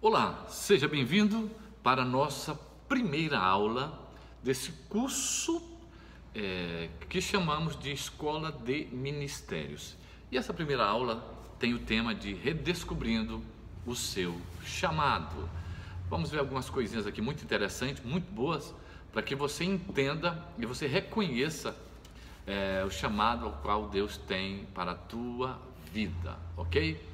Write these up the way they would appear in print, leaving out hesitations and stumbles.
Olá, seja bem-vindo para a nossa primeira aula desse curso que chamamos de Escola de Ministérios. E essa primeira aula tem o tema de Redescobrindo o Seu Chamado. Vamos ver algumas coisinhas aqui muito interessantes, muito boas, para que você entenda e você reconheça o chamado ao qual Deus tem para a tua vida, ok?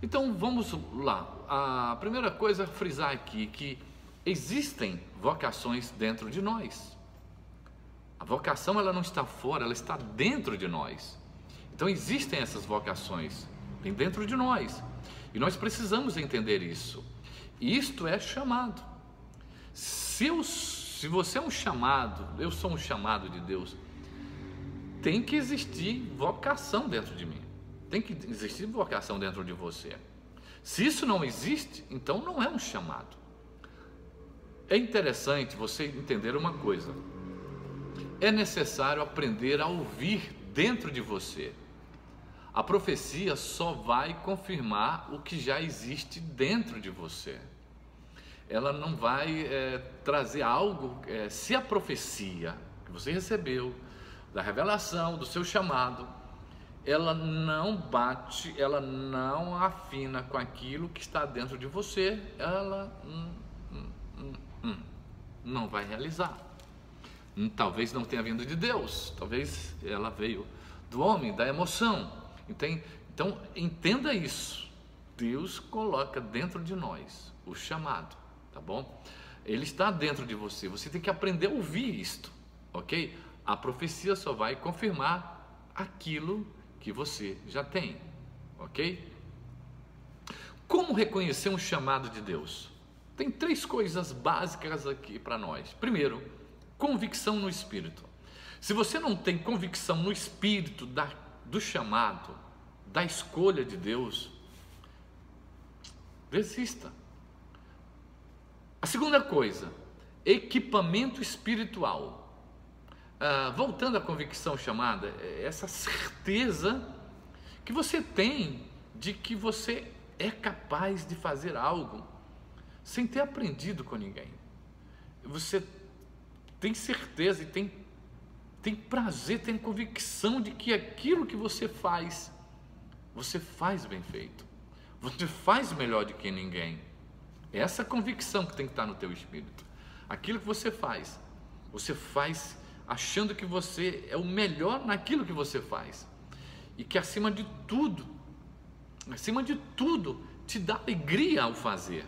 Então vamos lá. A primeira coisa a frisar aqui que existem vocações dentro de nós. A vocação ela não está fora, ela está dentro de nós. Então existem essas vocações dentro de nós e nós precisamos entender isso. Isto é chamado. Se você é um chamado, eu sou um chamado de Deus, tem que existir vocação dentro de mim. Tem que existir vocação dentro de você. Se isso não existe, então não é um chamado. É interessante você entender uma coisa. É necessário aprender a ouvir dentro de você. A profecia só vai confirmar o que já existe dentro de você. Ela não vai trazer algo, se a profecia que você recebeu, da revelação, do seu chamado, ela não bate, ela não afina com aquilo que está dentro de você, ela não vai realizar. Talvez não tenha vindo de Deus, talvez ela veio do homem, da emoção. Então entenda isso. Deus coloca dentro de nós o chamado, tá bom? Ele está dentro de você, você tem que aprender a ouvir isto, ok? A profecia só vai confirmar aquilo que você já tem, ok? Como reconhecer um chamado de Deus? Tem três coisas básicas aqui para nós. Primeiro, convicção no Espírito. Se você não tem convicção no Espírito do chamado, da escolha de Deus, desista. A segunda coisa, equipamento espiritual. Voltando à convicção chamada, essa certeza que você tem de que você é capaz de fazer algo sem ter aprendido com ninguém. Você tem certeza e tem prazer, tem convicção de que aquilo que você faz bem feito. Você faz melhor do que ninguém. É essa convicção que tem que estar no teu espírito. Aquilo que você faz achando que você é o melhor naquilo que você faz e que acima de tudo te dá alegria ao fazer.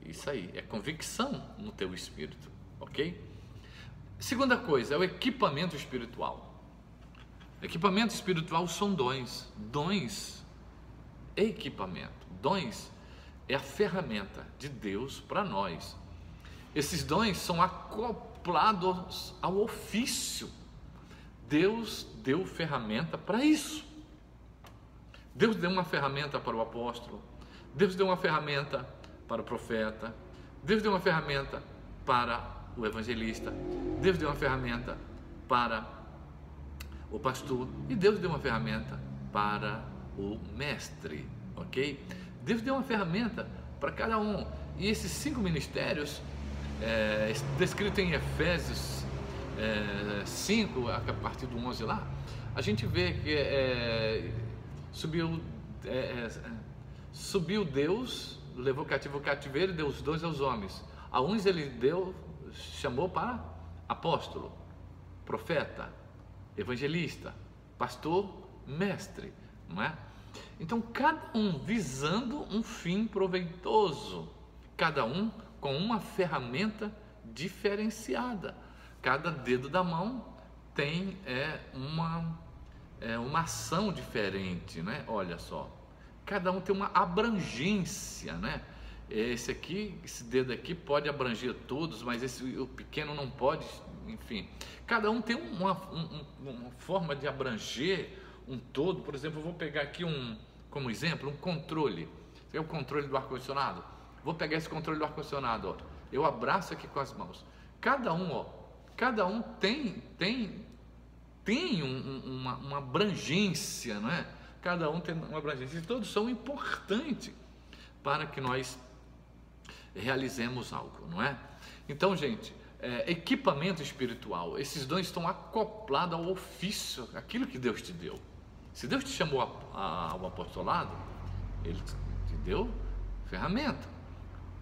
Isso aí é convicção no teu espírito, ok? Segunda coisa é o equipamento espiritual. Equipamento espiritual são dons. Dons é equipamento. Dons é a ferramenta de Deus para nós. Esses dons são acoplados ao ofício. Deus deu ferramenta para isso. Deus deu uma ferramenta para o apóstolo, Deus deu uma ferramenta para o profeta, Deus deu uma ferramenta para o evangelista, Deus deu uma ferramenta para o pastor e Deus deu uma ferramenta para o mestre, ok? Deus deu uma ferramenta para cada um. E esses 5 ministérios descrito em Efésios 5, a partir do 11 lá, a gente vê que subiu Deus, levou cativo o cativeiro e deu os dons aos homens. A uns ele chamou para apóstolo, profeta, evangelista, pastor, mestre, não é? Então cada um visando um fim proveitoso, cada um com uma ferramenta diferenciada. Cada dedo da mão tem uma ação diferente, né? Olha só, cada um tem uma abrangência, né? Esse dedo aqui pode abranger todos, mas o pequeno não pode, enfim. Cada um tem uma forma de abranger um todo. Por exemplo, eu vou pegar aqui como exemplo, um controle. É o controle do ar-condicionado. Vou pegar esse controle do ar-condicionado, ó. Eu abraço aqui com as mãos. Cada um tem uma abrangência, não é? Cada um tem uma abrangência. E todos são importantes para que nós realizemos algo, não é? Então, gente, equipamento espiritual, esses dons estão acoplados ao ofício, aquilo que Deus te deu. Se Deus te chamou ao apostolado, Ele te deu ferramenta.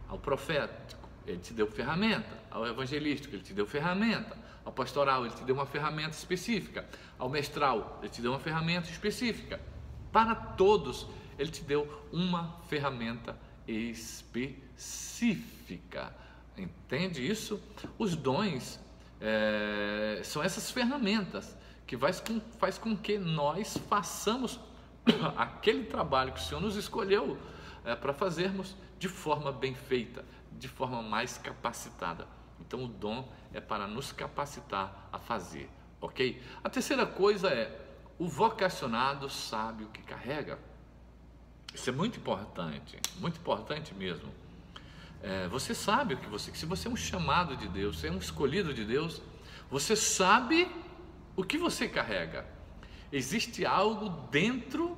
Ao profético, Ele te deu ferramenta. Ao evangelístico, Ele te deu ferramenta. Ao pastoral, Ele te deu uma ferramenta específica. Ao mestral, Ele te deu uma ferramenta específica. Para todos, Ele te deu uma ferramenta específica. Entende isso? Os dons são essas ferramentas que faz com que nós façamos aquele trabalho que o Senhor nos escolheu para fazermos de forma bem feita, de forma mais capacitada. Então o dom é para nos capacitar a fazer, ok? A terceira coisa é: o vocacionado sabe o que carrega. Isso é muito importante mesmo. Você sabe o que se você é um chamado de Deus, você é um escolhido de Deus, você sabe o que você carrega. Existe algo dentro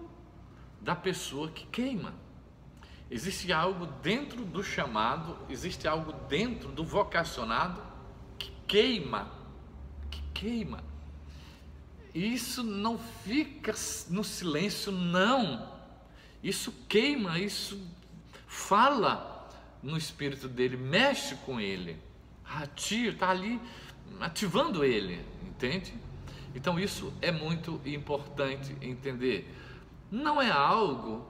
da pessoa que queima. Existe algo dentro do chamado, existe algo dentro do vocacionado que queima. E isso não fica no silêncio, não. Isso queima, isso fala no espírito dele, mexe com ele, está ali ativando ele, entende? Então isso é muito importante entender. Não é algo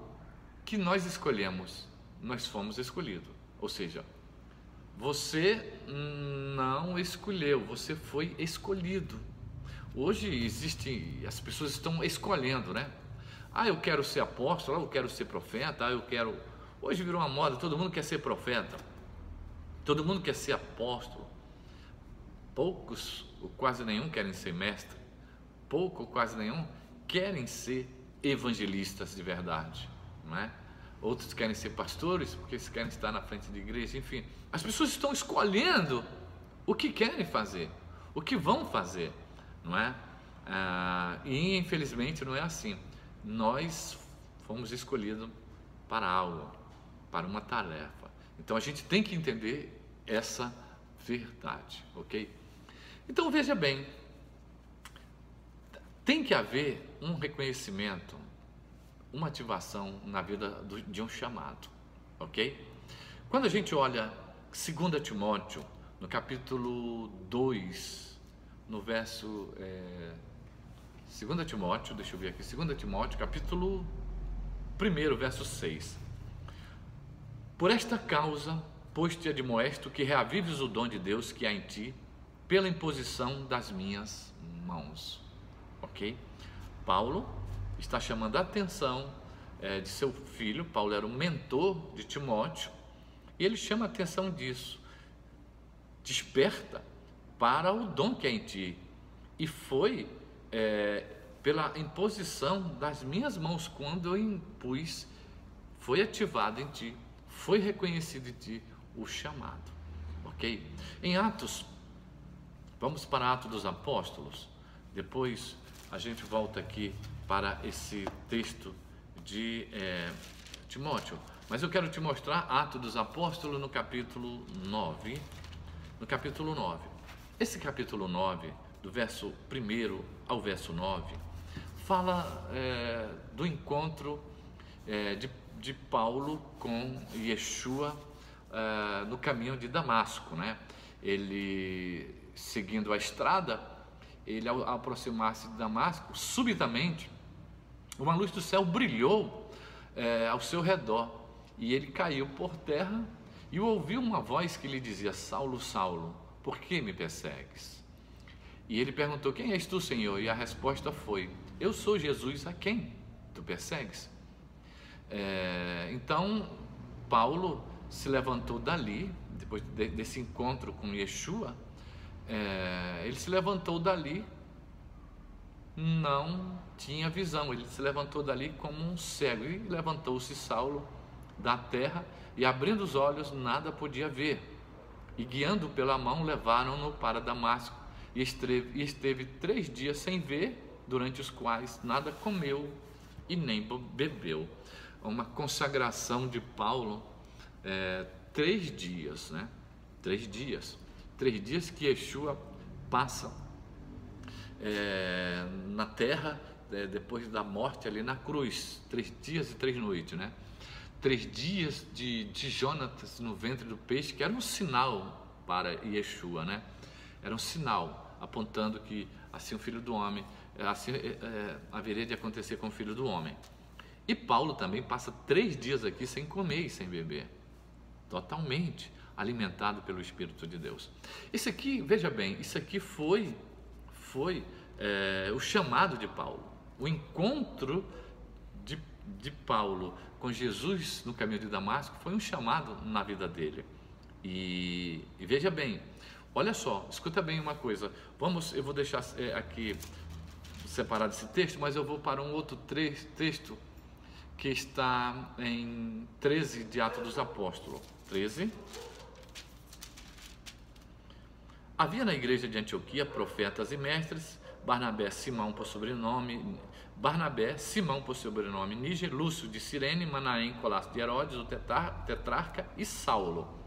que nós escolhemos, nós fomos escolhidos. Ou seja, você não escolheu, você foi escolhido. Hoje as pessoas estão escolhendo, né? Eu quero ser apóstolo, eu quero ser profeta, Hoje virou uma moda, todo mundo quer ser profeta, todo mundo quer ser apóstolo. Poucos, ou quase nenhum, querem ser mestre. Pouco ou quase nenhum querem ser evangelistas de verdade, não é? Outros querem ser pastores porque eles querem estar na frente de igreja. Enfim, as pessoas estão escolhendo o que querem fazer, o que vão fazer, não é? E infelizmente não é assim. Nós fomos escolhidos para algo, para uma tarefa. Então a gente tem que entender essa verdade, ok? Então veja bem, tem que haver um reconhecimento, uma ativação na vida de um chamado, ok? Quando a gente olha 2 Timóteo, no capítulo 2, no verso 2 Timóteo, deixa eu ver aqui, 2 Timóteo, capítulo 1, verso 6. Por esta causa, pois te admoesto que reavives o dom de Deus que há em ti, pela imposição das minhas mãos. Ok? Paulo está chamando a atenção de seu filho. Paulo era o mentor de Timóteo, e ele chama a atenção disso. Desperta para o dom que há em ti, e foi pela imposição das minhas mãos, quando eu impus, foi ativado em ti, foi reconhecido em ti o chamado, ok? Em Atos, vamos para Atos dos Apóstolos, depois a gente volta aqui para esse texto de Timóteo, mas eu quero te mostrar Atos dos Apóstolos no capítulo 9, esse capítulo 9, do verso 1 ao verso 9, fala do encontro de Paulo com Yeshua no caminho de Damasco, né? Ele, seguindo a estrada, ele ao aproximar-se de Damasco, subitamente uma luz do céu brilhou ao seu redor, e ele caiu por terra e ouviu uma voz que lhe dizia: Saulo, Saulo, por que me persegues? E ele perguntou: quem és tu, Senhor? E a resposta foi: eu sou Jesus, a quem tu persegues? Então Paulo se levantou dali, depois desse encontro com Yeshua, ele se levantou dali, não tinha visão, ele se levantou dali como um cego, e levantou-se Saulo da terra, e abrindo os olhos nada podia ver, e guiando pela mão levaram-no para Damasco, e esteve 3 dias sem ver, durante os quais nada comeu e nem bebeu. Uma consagração de Paulo 3 dias, né? 3 dias. 3 dias que Yeshua passa na terra, depois da morte ali na cruz. 3 dias e 3 noites, né? 3 dias de Jonatas no ventre do peixe, que era um sinal para Yeshua, né? Era um sinal apontando que assim o Filho do Homem, assim haveria de acontecer com o Filho do Homem. E Paulo também passa 3 dias aqui sem comer e sem beber, totalmente alimentado pelo Espírito de Deus. Isso aqui, veja bem, isso aqui foi o chamado de Paulo, o encontro de Paulo com Jesus no caminho de Damasco foi um chamado na vida dele. E veja bem, olha só, escuta bem uma coisa. Eu vou deixar aqui separado esse texto, mas eu vou para um outro texto que está em 13 de Atos dos Apóstolos. 13. Havia na igreja de Antioquia profetas e mestres: Barnabé, Simão por sobrenome Níger, Lúcio de Cirene, Manaém, Colasso de Herodes, o tetrarca, e Saulo.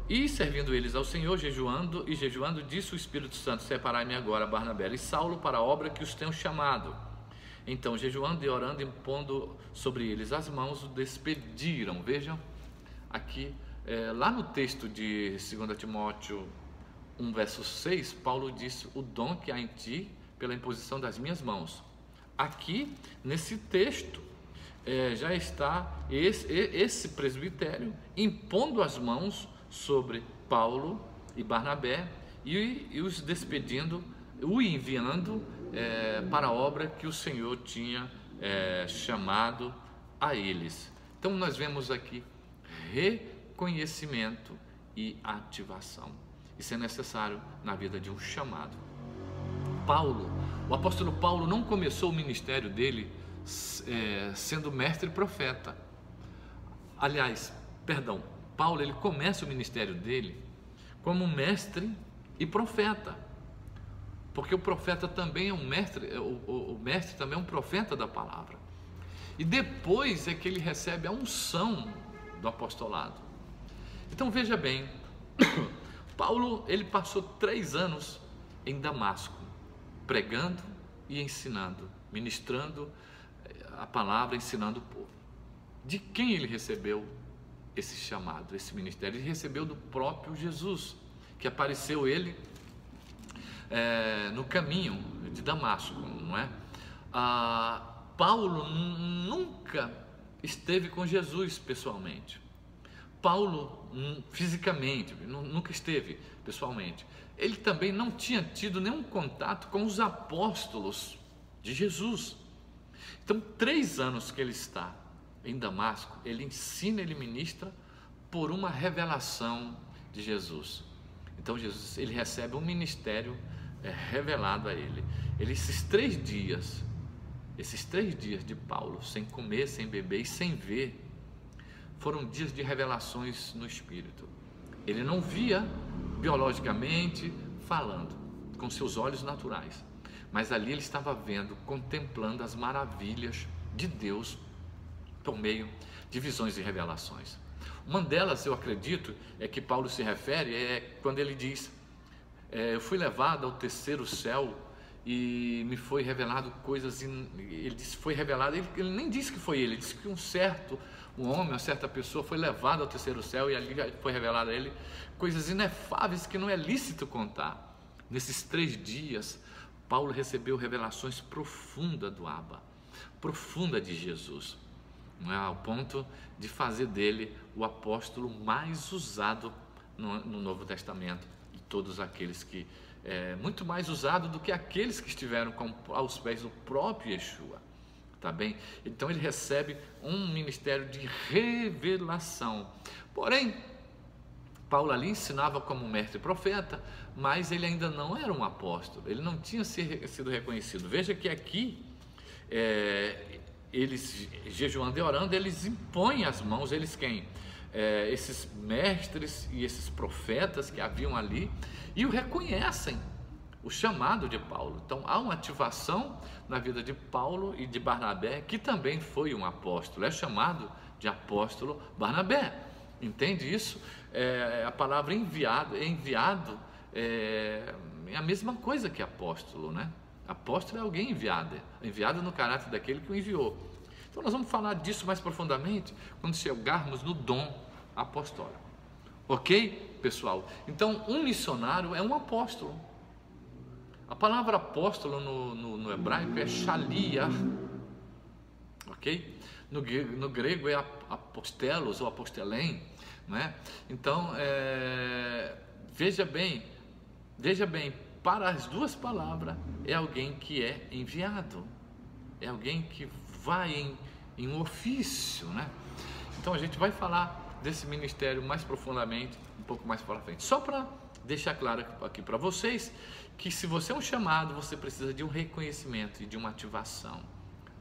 E servindo eles ao Senhor, jejuando, disse o Espírito Santo: separai-me agora Barnabé e Saulo para a obra que os tenho chamado. Então, jejuando e orando, impondo sobre eles as mãos, o despediram. Vejam aqui, lá no texto de 2 Timóteo 1, verso 6, Paulo disse: o dom que há em ti pela imposição das minhas mãos. Aqui, nesse texto, já está esse presbitério impondo as mãos sobre Paulo e Barnabé e os despedindo, o enviando para a obra que o Senhor tinha chamado a eles. Então nós vemos aqui reconhecimento e ativação. Isso é necessário na vida de um chamado. O apóstolo Paulo não começou o ministério dele sendo mestre e profeta. Paulo ele começa o ministério dele como mestre e profeta, porque o profeta também é um mestre, o mestre também é um profeta da palavra. E depois é que ele recebe a unção do apostolado. Então veja bem, Paulo ele passou 3 anos em Damasco, pregando e ensinando, ministrando a palavra, ensinando o povo. De quem ele recebeu esse chamado, esse ministério? Ele recebeu do próprio Jesus, que apareceu ele no caminho de Damasco, não é? Paulo nunca esteve com Jesus pessoalmente. Paulo fisicamente nunca esteve pessoalmente. Ele também não tinha tido nenhum contato com os apóstolos de Jesus. Então, 3 anos que ele está em Damasco, ele ensina, ele ministra por uma revelação de Jesus. Então Jesus, ele recebe um ministério revelado a ele. Esses 3 dias de Paulo, sem comer, sem beber e sem ver, foram dias de revelações no Espírito. Ele não via biologicamente falando, com seus olhos naturais, mas ali ele estava vendo, contemplando as maravilhas de Deus por meio de visões e revelações. Uma delas, eu acredito, é que Paulo se refere, quando ele diz: eu fui levado ao 3º céu e me foi revelado coisas, ele disse foi revelado, ele nem disse que foi ele disse que um homem, uma certa pessoa foi levado ao 3º céu e ali foi revelado a ele coisas inefáveis que não é lícito contar. Nesses 3 dias, Paulo recebeu revelações profundas do Abba, profunda de Jesus, não é? Ao ponto de fazer dele o apóstolo mais usado no Novo Testamento, de todos aqueles que muito mais usado do que aqueles que estiveram aos pés do próprio Yeshua, tá bem? Então ele recebe um ministério de revelação. Porém, Paulo ali ensinava como mestre e profeta, mas ele ainda não era um apóstolo, ele não tinha sido reconhecido. Veja que aqui eles, jejuando e orando, eles impõem as mãos, eles quem? Esses mestres e esses profetas que haviam ali, e o reconhecem, o chamado de Paulo. Então há uma ativação na vida de Paulo e de Barnabé, que também foi um apóstolo, é chamado de apóstolo Barnabé. Entende isso? A palavra enviado é a mesma coisa que apóstolo, né? Apóstolo é alguém enviado no caráter daquele que o enviou. Então nós vamos falar disso mais profundamente quando chegarmos no dom apostólico. Ok, pessoal? Então um missionário é um apóstolo. A palavra apóstolo no hebraico é shaliach, ok? No grego é apostelos ou apostelém, né? Então veja bem, para as duas palavras é alguém que é enviado, é alguém que vai em um ofício, né? Então a gente vai falar desse ministério mais profundamente, um pouco mais para frente. Só para deixar claro aqui para vocês que se você é um chamado, você precisa de um reconhecimento e de uma ativação,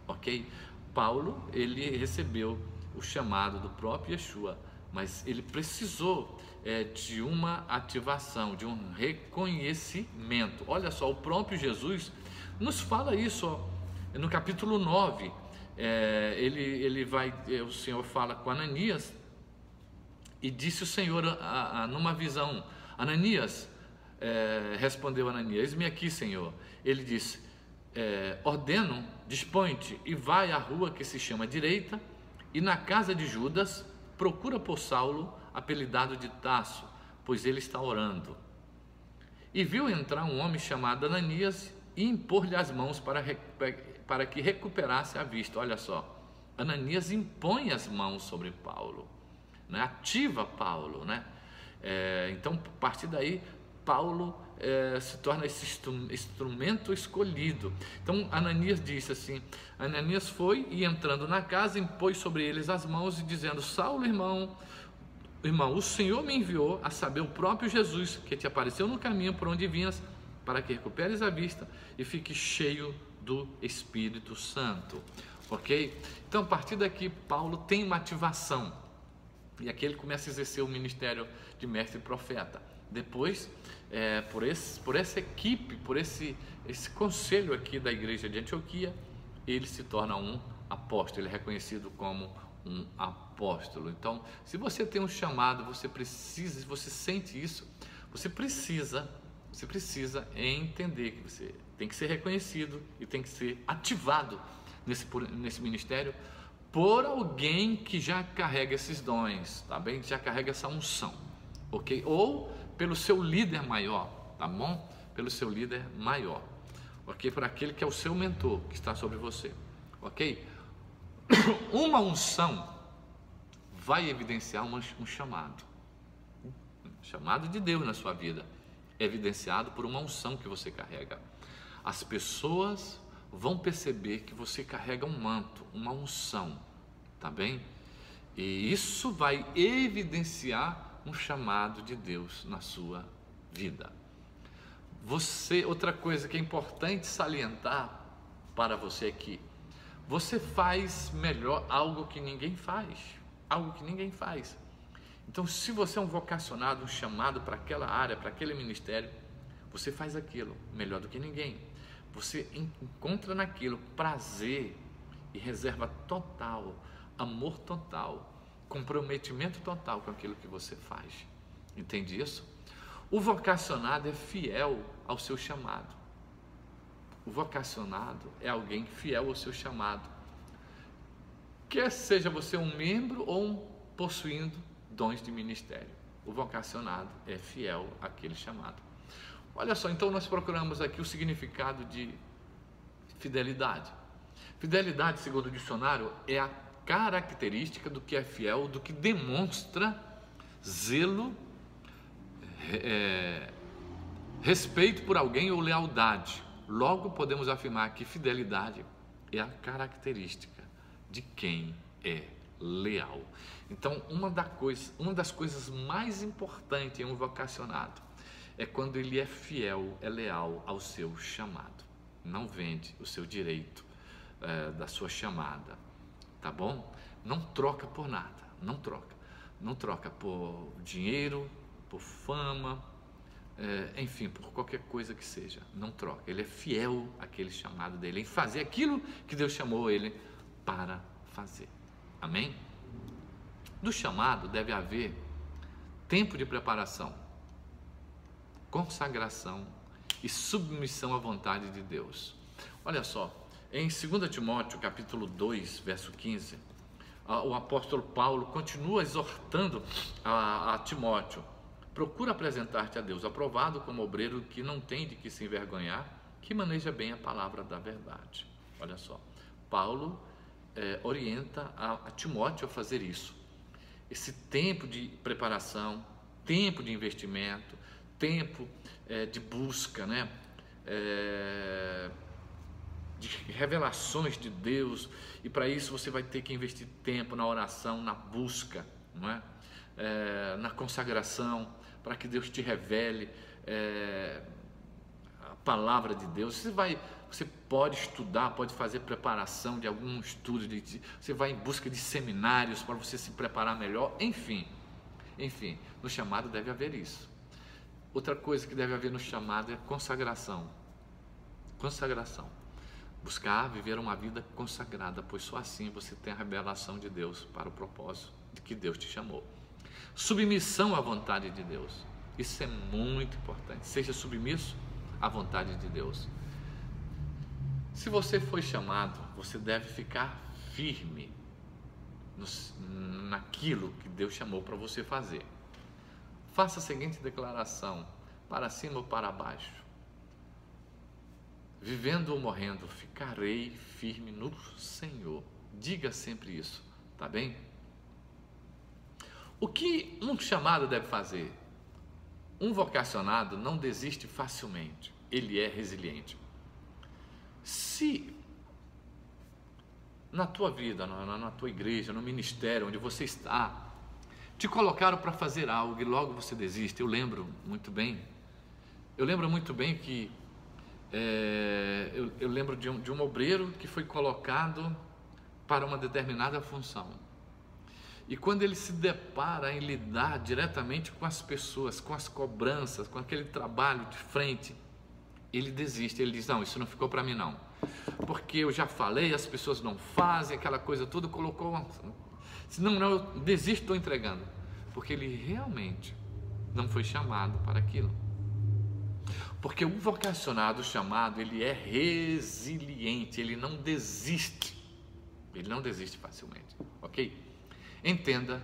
ok? Paulo, ele recebeu o chamado do próprio Yeshua, mas ele precisou de uma ativação, de um reconhecimento. Olha só, o próprio Jesus nos fala isso, ó, no capítulo 9, o Senhor fala com Ananias, e disse o Senhor numa visão, Ananias, respondeu Ananias, eis-me aqui, Senhor. Ele disse, ordeno, dispõe-te e vai à rua que se chama Direita, e na casa de Judas, procura por Saulo, apelidado de Tarso, pois ele está orando. E viu entrar um homem chamado Ananias e impor-lhe as mãos para que recuperasse a vista. Olha só, Ananias impõe as mãos sobre Paulo, né? Ativa Paulo, né? Então, a partir daí, Paulo se torna esse instrumento escolhido. Então Ananias disse assim, Ananias foi e entrando na casa, impôs sobre eles as mãos e dizendo, Saulo, irmão, o Senhor me enviou, a saber, o próprio Jesus, que te apareceu no caminho por onde vinhas, para que recuperes a vista e fique cheio do Espírito Santo, ok? Então a partir daqui Paulo tem uma ativação, e aqui ele começa a exercer o ministério de mestre e profeta. Depois, por essa equipe, por esse conselho aqui da igreja de Antioquia, ele se torna um apóstolo, ele é reconhecido como um apóstolo. Então, se você tem um chamado, você precisa, se você sente isso, você precisa entender que você tem que ser reconhecido e tem que ser ativado nesse ministério por alguém que já carrega esses dons, tá bem? Já carrega essa unção, ok? Ou pelo seu líder maior, tá bom? Pelo seu líder maior, ok? Por aquele que é o seu mentor, que está sobre você, ok? Uma unção vai evidenciar um chamado de Deus na sua vida, é evidenciado por uma unção que você carrega. As pessoas vão perceber que você carrega um manto, uma unção, tá bem? E isso vai evidenciar um chamado de Deus na sua vida. Outra coisa que é importante salientar para você aqui, você faz melhor algo que ninguém faz, Então, se você é um vocacionado, um chamado para aquela área, para aquele ministério, você faz aquilo melhor do que ninguém. Você encontra naquilo prazer e reserva total, amor total, comprometimento total com aquilo que você faz. Entende isso? O vocacionado é fiel ao seu chamado. O vocacionado é alguém fiel ao seu chamado. Quer seja você um membro ou um possuindo dons de ministério, o vocacionado é fiel àquele chamado. Olha só, então nós procuramos aqui o significado de fidelidade. Fidelidade, segundo o dicionário, é a característica do que é fiel, do que demonstra zelo, respeito por alguém ou lealdade. Logo podemos afirmar que fidelidade é a característica de quem é leal. Então, uma das coisas mais importantes em um vocacionado é quando ele é fiel, é leal ao seu chamado. Não vende o seu direito da sua chamada, tá bom? Não troca por nada, não troca por dinheiro, por fama, enfim, por qualquer coisa que seja, não troca. Ele é fiel àquele chamado dele, em fazer aquilo que Deus chamou ele para fazer. Amém? No chamado deve haver tempo de preparação, consagração e submissão à vontade de Deus. Olha só, em 2 Timóteo capítulo 2, verso 15, o apóstolo Paulo continua exortando a Timóteo: procura apresentar-te a Deus aprovado como obreiro que não tem de que se envergonhar, que maneja bem a palavra da verdade. Olha só, Paulo orienta a Timóteo a fazer isso. Esse tempo de preparação, tempo de investimento, tempo de busca, né? De revelações de Deus, e para isso você vai ter que investir tempo na oração, na busca, não é? Na consagração, para que Deus te revele a palavra de Deus. Você pode estudar, pode fazer preparação de algum estudo, você vai em busca de seminários para você se preparar melhor, enfim, no chamado deve haver isso. Outra coisa que deve haver no chamado é consagração. Buscar viver uma vida consagrada, pois só assim você tem a revelação de Deus para o propósito de que Deus te chamou. Submissão à vontade de Deus, isso é muito importante. Seja submisso à vontade de Deus. Se você foi chamado, você deve ficar firme naquilo que Deus chamou para você fazer. Faça a seguinte declaração: para cima ou para baixo, vivendo ou morrendo, ficarei firme no Senhor. Diga sempre isso, tá bem? O que um chamado deve fazer? Um vocacionado não desiste facilmente, ele é resiliente. Se na tua vida, na tua igreja, no ministério onde você está, te colocaram para fazer algo e logo você desiste. Eu lembro muito bem que eu lembro de um obreiro que foi colocado para uma determinada função, e quando ele se depara em lidar diretamente com as pessoas, com as cobranças, com aquele trabalho de frente, ele desiste. Ele diz: não, isso não ficou para mim não, porque eu já falei, as pessoas não fazem, aquela coisa toda, colocou, senão eu desisto, estou entregando, porque ele realmente não foi chamado para aquilo. Porque o vocacionado chamado, ele é resiliente, ele não desiste facilmente, ok? Entenda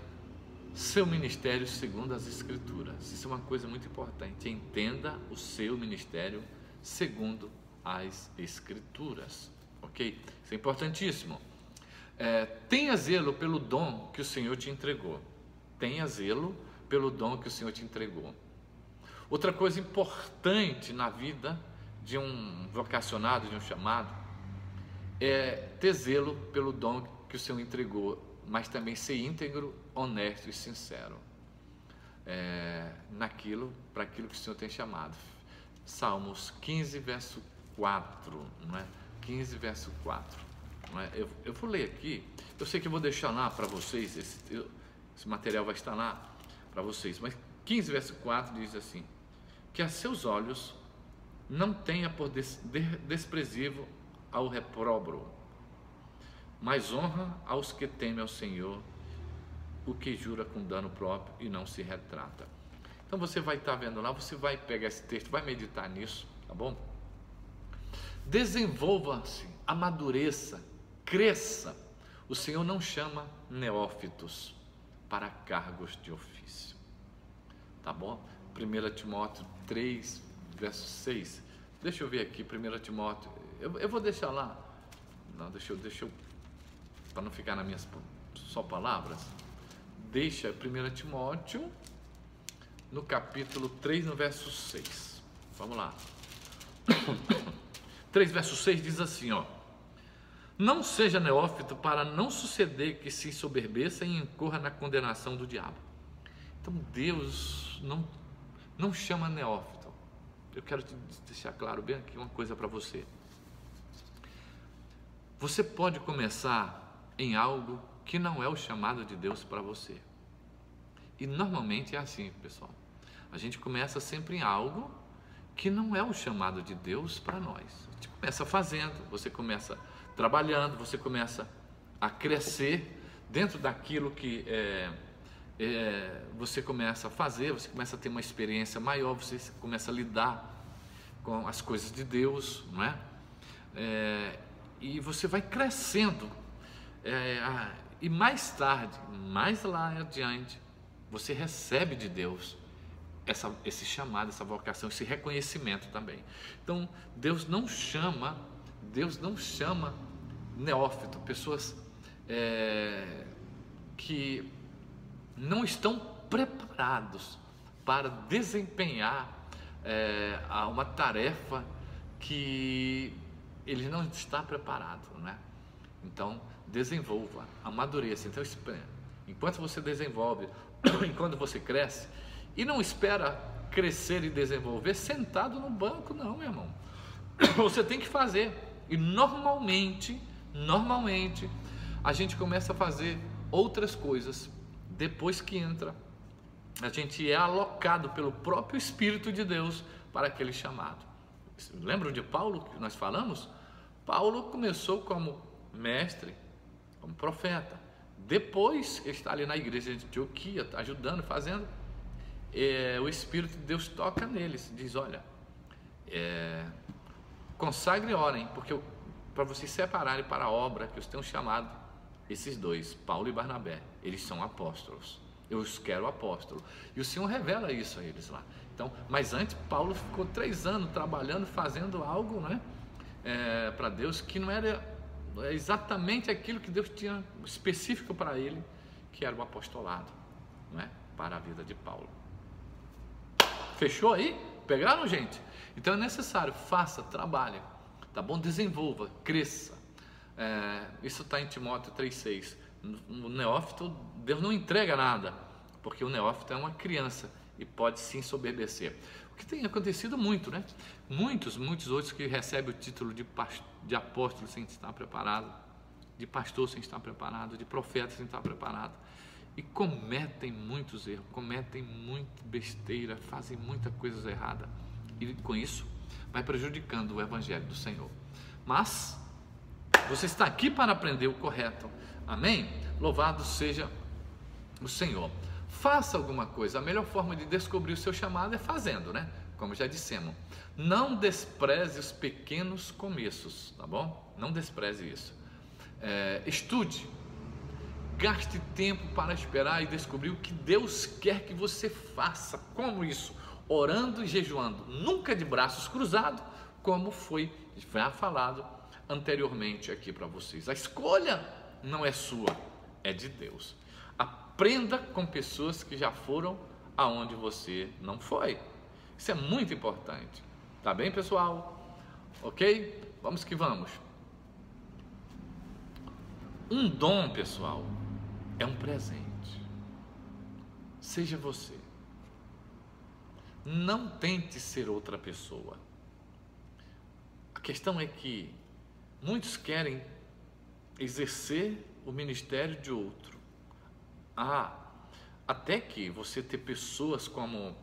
seu ministério segundo as Escrituras, isso é uma coisa muito importante. Entenda o seu ministério segundo as Escrituras, ok? Isso é importantíssimo. Tenha zelo pelo dom que o Senhor te entregou. Tenha zelo pelo dom que o Senhor te entregou. Outra coisa importante na vida de um vocacionado, de um chamado, é ter zelo pelo dom que o Senhor entregou, mas também ser íntegro, honesto e sincero para aquilo que o Senhor tem chamado. Salmos 15, verso 4, não é? 15, verso 4. Não é? Eu vou ler aqui, eu sei que eu vou deixar lá para vocês, esse material vai estar lá para vocês, mas 15, verso 4 diz assim: que a seus olhos não tenha por desprezível ao repróbaro, mas honra aos que temem ao Senhor, o que jura com dano próprio e não se retrata. Então você vai estar vendo lá, você vai pegar esse texto, vai meditar nisso, tá bom? Desenvolva-se, amadureça, cresça. O Senhor não chama neófitos para cargos de ofício, tá bom? 1 Timóteo 3, verso 6. Deixa eu ver aqui, 1 Timóteo, eu vou deixar lá, não, deixa eu para não ficar nas minhas só palavras, deixa 1 Timóteo, no capítulo 3, no verso 6, vamos lá, 3, verso 6 diz assim, ó: não seja neófito para não suceder que se ensoberbeça e incorra na condenação do diabo. Então Deus não chama neófito. Eu quero te deixar claro bem aqui uma coisa para você. Você pode começar em algo que não é o chamado de Deus para você. E normalmente é assim, pessoal. A gente começa sempre em algo que não é o chamado de Deus para nós. A gente começa fazendo, você começa trabalhando, você começa a crescer dentro daquilo que você começa a fazer, você começa a ter uma experiência maior, você começa a lidar com as coisas de Deus, não é? E você vai crescendo, e mais tarde, mais lá adiante, você recebe de Deus esse chamado, essa vocação, esse reconhecimento também. Então, Deus não chama neófito, pessoas que não estão preparados para desempenhar uma tarefa que ele não está preparado, né? Então, desenvolva, amadureça. Então, enquanto você desenvolve, enquanto você cresce, e não espera crescer e desenvolver sentado no banco, não, meu irmão. Você tem que fazer. E normalmente, a gente começa a fazer outras coisas depois que entra. A gente é alocado pelo próprio Espírito de Deus para aquele chamado. Lembram de Paulo que nós falamos? Paulo começou como mestre, como profeta. Depois ele está ali na igreja de Antioquia, ajudando, fazendo. O Espírito de Deus toca neles, diz: olha, consagre e orem, porque para vocês separarem para a obra que eu tenho chamado esses dois, Paulo e Barnabé, eles são apóstolos, eu os quero apóstolos, e o Senhor revela isso a eles lá. Então, mas antes Paulo ficou 3 anos trabalhando, fazendo algo, né, para Deus, que não era exatamente aquilo que Deus tinha específico para ele, que era o apostolado, não é, para a vida de Paulo. Fechou aí? Pegaram, gente? Então é necessário, faça, trabalhe, tá bom? Desenvolva, cresça. Isso está em Timóteo 3,6. O neófito, Deus não entrega nada, porque o neófito é uma criança e pode se ensoberbecer. O que tem acontecido muito, né? Muitos outros que recebem o título de apóstolo sem estar preparado, de pastor sem estar preparado, de profeta sem estar preparado, e cometem muitos erros, cometem muita besteira, fazem muita coisa errada, e com isso vai prejudicando o evangelho do Senhor. Mas você está aqui para aprender o correto, amém? Louvado seja o Senhor. Faça alguma coisa. A melhor forma de descobrir o seu chamado é fazendo, né? Como já dissemos, não despreze os pequenos começos, tá bom? Não despreze isso. Estude, gaste tempo para esperar e descobrir o que Deus quer que você faça. Como isso? Orando e jejuando, nunca de braços cruzados, como foi já falado anteriormente aqui para vocês. A escolha não é sua, é de Deus. Aprenda com pessoas que já foram aonde você não foi. Isso é muito importante. Tá bem, pessoal? Ok? Vamos que vamos. Um dom, pessoal, é um presente. Seja você. Não tente ser outra pessoa. A questão é que muitos querem exercer o ministério de outro. Até que você ter pessoas como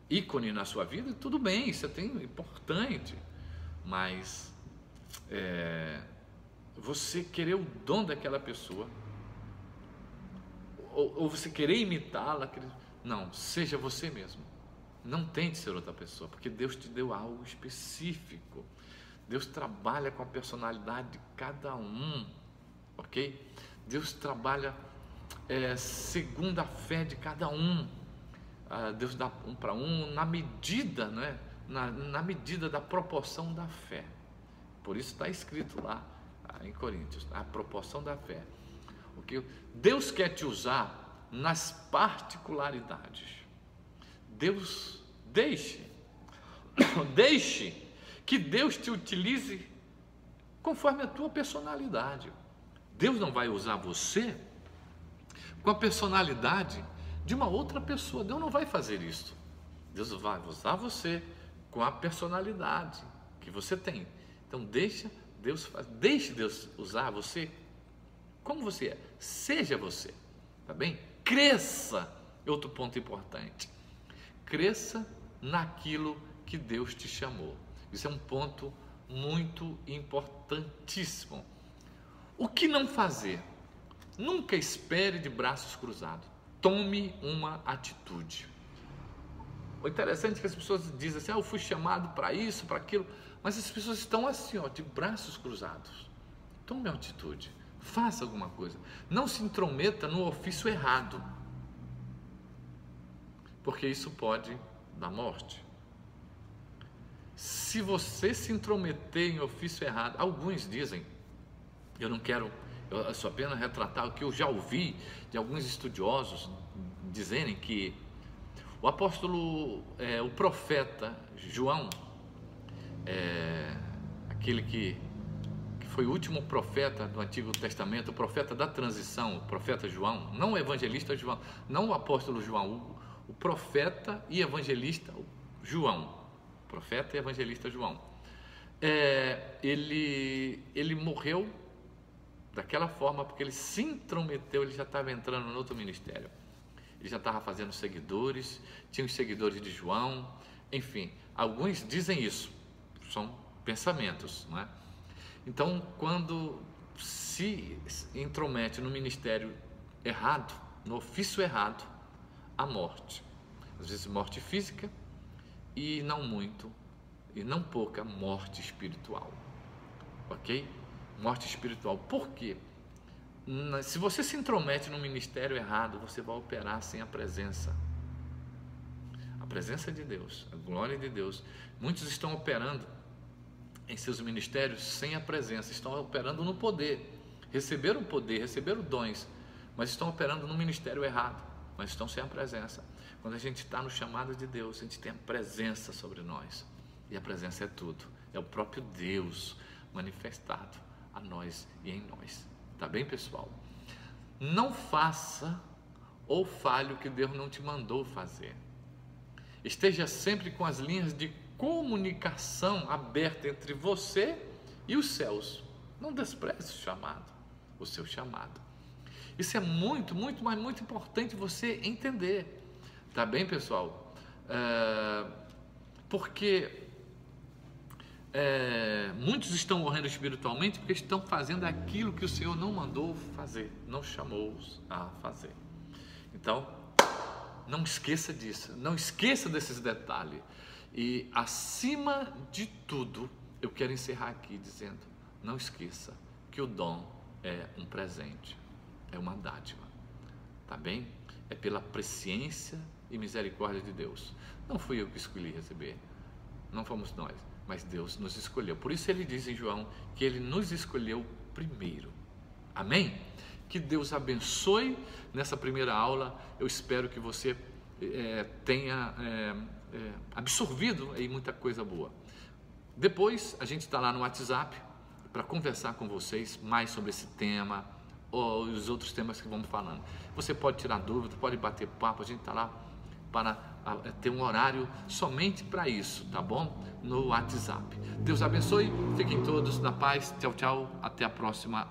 ícone na sua vida, tudo bem, isso é importante, mas você querer o dom daquela pessoa, ou você querer imitá-la, não, seja você mesmo. Não tente ser outra pessoa, porque Deus te deu algo específico. Deus trabalha com a personalidade de cada um, ok? Deus trabalha segundo a fé de cada um. Deus dá um para um na medida, né? Na medida da proporção da fé. Por isso está escrito lá em Coríntios, a proporção da fé. Okay? Deus quer te usar nas particularidades. Deus, deixe que Deus te utilize conforme a tua personalidade. Deus não vai usar você com a personalidade de uma outra pessoa. Deus não vai fazer isso. Deus vai usar você com a personalidade que você tem. Então deixe Deus usar você como você é. Seja você, tá bem? Cresça. Outro ponto importante. Cresça naquilo que Deus te chamou. Isso é um ponto muito importantíssimo. O que não fazer? Nunca espere de braços cruzados. tome uma atitude. O interessante é que as pessoas dizem assim, eu fui chamado para isso, para aquilo, mas as pessoas estão assim, de braços cruzados. Tome uma atitude, faça alguma coisa, não se intrometa no ofício errado, porque isso pode dar morte. Se você se intrometer em ofício errado, alguns dizem, eu só apenas retratar o que eu já ouvi de alguns estudiosos dizerem que o apóstolo, o profeta João, aquele que foi o último profeta do Antigo Testamento, o profeta da transição, o profeta João, não o evangelista João, não o apóstolo João, o profeta e evangelista João, profeta e evangelista João, ele morreu daquela forma porque ele se intrometeu, ele já estava entrando no outro ministério, ele já estava fazendo seguidores, tinha os seguidores de João, enfim, alguns dizem isso, são pensamentos, não é? Então, quando se intromete no ministério errado, no ofício errado, há morte, às vezes morte física e não muito, e não pouca morte espiritual, ok? Morte espiritual, por quê? Se você se intromete no ministério errado, você vai operar sem a presença de Deus, a glória de Deus. Muitos estão operando em seus ministérios sem a presença, estão operando no poder, receberam dons, mas estão operando no ministério errado, mas estão sem a presença. Quando a gente está no chamado de Deus, a gente tem a presença sobre nós, e a presença é tudo, é o próprio Deus manifestado a nós e em nós. Tá bem, pessoal? Não faça ou fale o que Deus não te mandou fazer. Esteja sempre com as linhas de comunicação aberta entre você e os céus. Não despreze o seu chamado. Isso é muito, muito, mas muito importante você entender. Tá bem, pessoal? Porque muitos estão morrendo espiritualmente porque estão fazendo aquilo que o Senhor não mandou fazer, não chamou-os a fazer. Então, não esqueça disso, não esqueça desses detalhes. E acima de tudo, eu quero encerrar aqui dizendo, não esqueça que o dom é um presente, é uma dádiva, tá bem? É pela presciência e misericórdia de Deus. Não fui eu que escolhi receber, não fomos nós, mas Deus nos escolheu. Por isso ele diz em João que ele nos escolheu primeiro. Amém? Que Deus abençoe nessa primeira aula. Eu espero que você tenha absorvido aí muita coisa boa. Depois a gente está lá no WhatsApp para conversar com vocês mais sobre esse tema ou os outros temas que vamos falando. Você pode tirar dúvida, pode bater papo, a gente está lá para ter um horário somente para isso, tá bom? No WhatsApp. Deus abençoe, fiquem todos na paz, tchau, tchau, até a próxima.